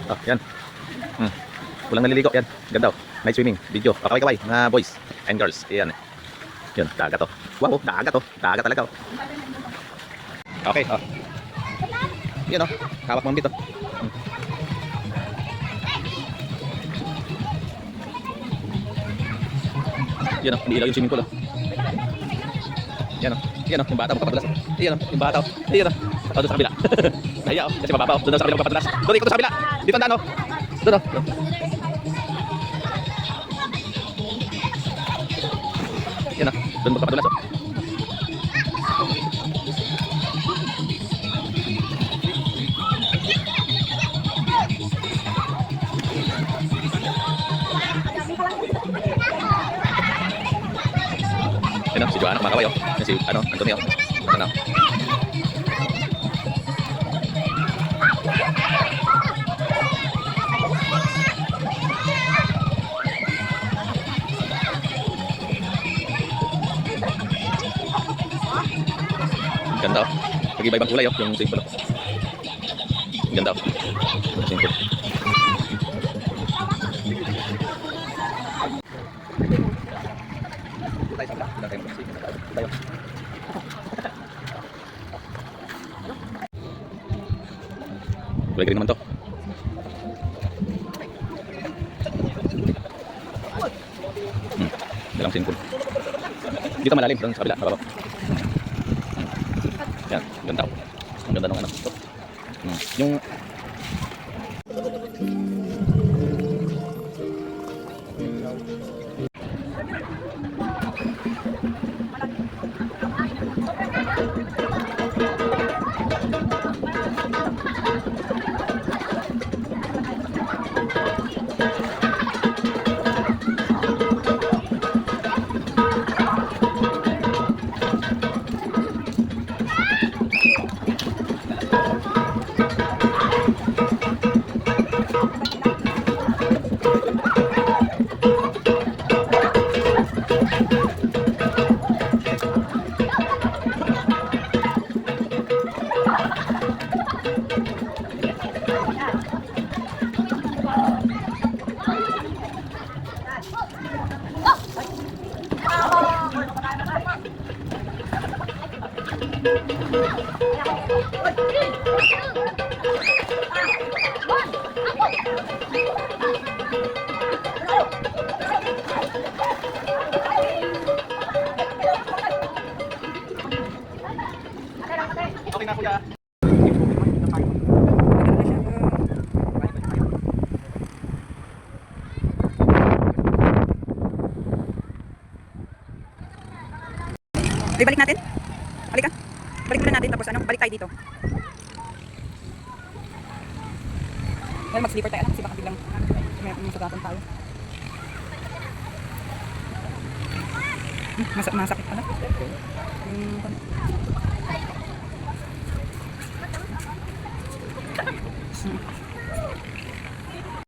Oh, yan. Walang naliligo, yan. Ganda oh. Night swimming, video. Kaway-kaway, mga boys and girls. Yan. Yun, dagat oh. Wow, dagat oh. Dagat talaga oh. Okay, oh. Yan oh. Hawak mo dito. Yan oh, umiilaw yung swimming pool oh. Yan oh. Yan oh, yung bata magpapadulas. Yan oh, yung bata oh. Yan oh. Oh, doon sa kabila. Nahiya oh, kasi mababa oh. Doon sa kabila magpapadulas. Doon, ikot sa kabila. Dito ang daan oh. Doon oh. Yan oh, doon magpapadulas oh. Yan oh, si Joanna kumakaway oh. Yan si Antonio. Ano? Ganda oh. Nag-iba-ibang kulay oh, yung swimming pool oh. Ganda oh. Swimming pool. Kulay green naman to. Dalang swimming pool. Dito malalim, doon sa kabila, mababaw. Yan, ganda oh. Ang ganda ng ano. Yung okay na kuya. Ay, balik natin. Halika. Balik muna natin tapos balik tayo dito. Well, mag-sleeper tayo kasi baka biglang may masagatan tayo. Masakit pala.